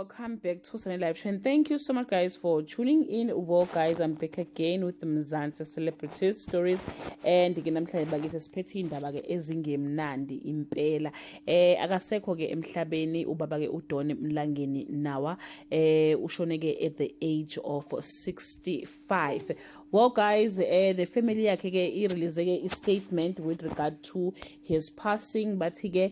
welcome back to Sunny Live Trend. Thank you so much, guys, for tuning in. Well, guys, I'm back again with the Mzansi celebrity stories, and namhlanje bakithi siphethe indaba ke ezingemnandi impela. Akasekho ke emhlabeni ubaba ke uDon Mlangeni Nawa, ushone ke at the age of 65. Well, guys, the family yakhe ke released a statement with regard to his passing, but ke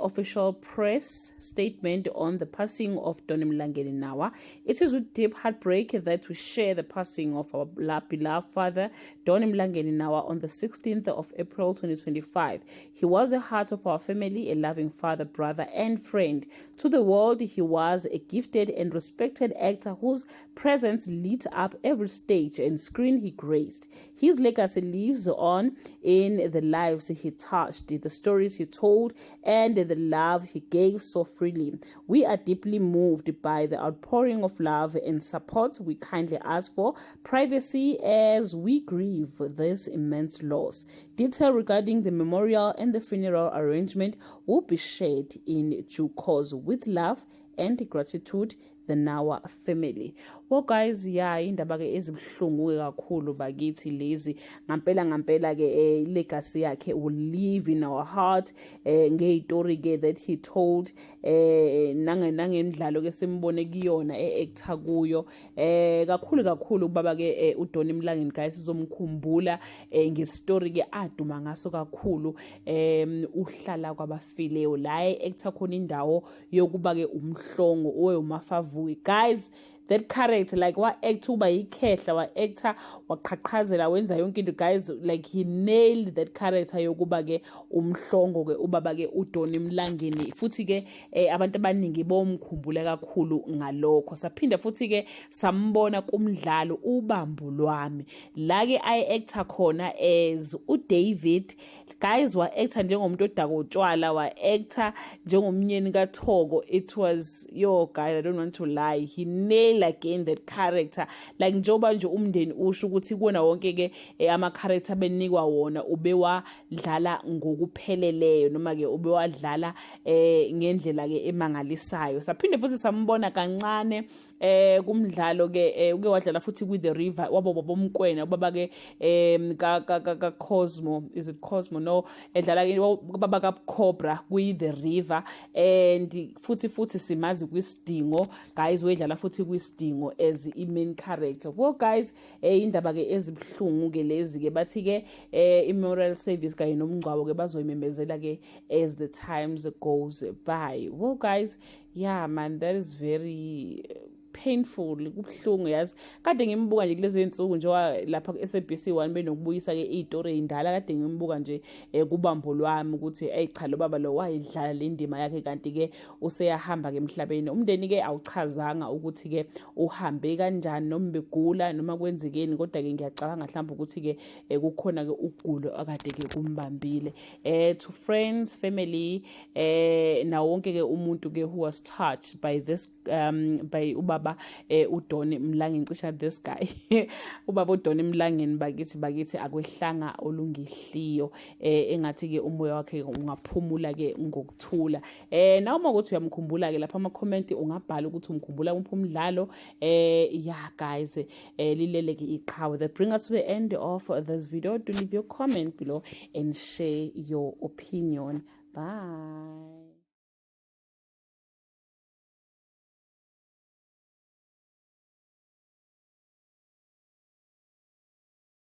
official press statement on the passing of Don Mlangeni Nawa. It is with deep heartbreak that we share the passing of our beloved father, Don Mlangeni Nawa, on the 16th of April 2025. He was the heart of our family, a loving father, brother, and friend. To the world, he was a gifted and respected actor whose presence lit up every stage and screen he graced. His legacy lives on in the lives he touched, the stories he told, and the love he gave so freely. We are deeply moved by the outpouring of love and support. We kindly ask for privacy as we grieve this immense loss. Detail regarding the memorial and the funeral arrangement will be shared in due course. With love and gratitude, the Nawa family. Well, guys, yeah, indaba ke ezibhlungu kakhulu bakithi lezi ngampela ke legacy yakhe will live in our heart, ngeyitori ke that he told, nangemidlalo ke simbone kuyona actor kuyo, kakhulu ubaba ke uDon Mlangeni, guys, sizomkhumbula ngestory ke aduma ngaso kakhulu, uhlala kwabafileyo la actor khona indawo yokuba ke umhlongo oweMafavuki. Guys, that character, like what actor uba yikhehla, wa actor waqhaqhazela wenza yonke into, guys, like he nailed that character yokuba ke umhlongo ke ubaba ke uDon Mlangeni. Futhi ke abantu abaningi bomkhumbula kakhulu ngalokho. Saphinda futhi ke sambona kumdlalo ubambo lwami la ke actor khona as uDavid. Guys, wa actor njengomuntu odakotshwala, wa actor njengomnyeni kaThoko. It was, yo guys, I don't want to lie, he nailed again that character. Like njoba nje umndeni usho ukuthi kuona wonke ke ama character benikwa wona ubewadlala ngokupheleleyo, noma ke ubewadlala ngendlela ke emangalisayo. Saphinde futhi sambona kancane kumdlalo ke uke wadlala futhi with the River, wabo bomkwena ubaba ke ka Cosmo, is it Cosmo? No, edlala ke ubaba ka Cobra kwi the River, and futhi simazi kwisidingo, guys, wedlala futhi kwisidingo as I main character. Well, guys, indaba ke ezibhlungu ke lezi ke bathi ke immoral service kanye nomngcwabo ke bazoyimemezela ke as the times goes by. Well, guys, yeah man, that is very painful, kubhlungu yazi. Kade ngimbuka nje kulezi insuku nje lapha ku-SABC1 benokubuyisa ke izitori ezindala, kade ngimbuka nje kubambo lwami ukuthi cha lo baba lo wayidlala le ndima yakhe, kanti ke useyahamba ke emhlabeni. Umndeni ke awuchazanga ukuthi ke uhambe kanjani, noma begula noma kwenzekeni, kodwa ke ngiyacabanga mhlawumbe ukuthi ke kukhona ke ugulo akade ke kumbambile. To friends, family, na wonke ke umuntu ke who was touched by this, by ubaba uDon Mlangeni, cisha this guy ubaba uDon Mlangeni bakithi akwehlanga olungihliyo, engathi ke umoya wakhe ungaphumula ke ngokuthula. Na uma ukuthi uyamkhumbula ke lapha ama comment ungabhala ukuthi umkhumbula kuphi umdlalo. Yeah guys, lilele ke iqhawe. That bring us to the end of this video. Do leave your comment below and share your opinion. Bye.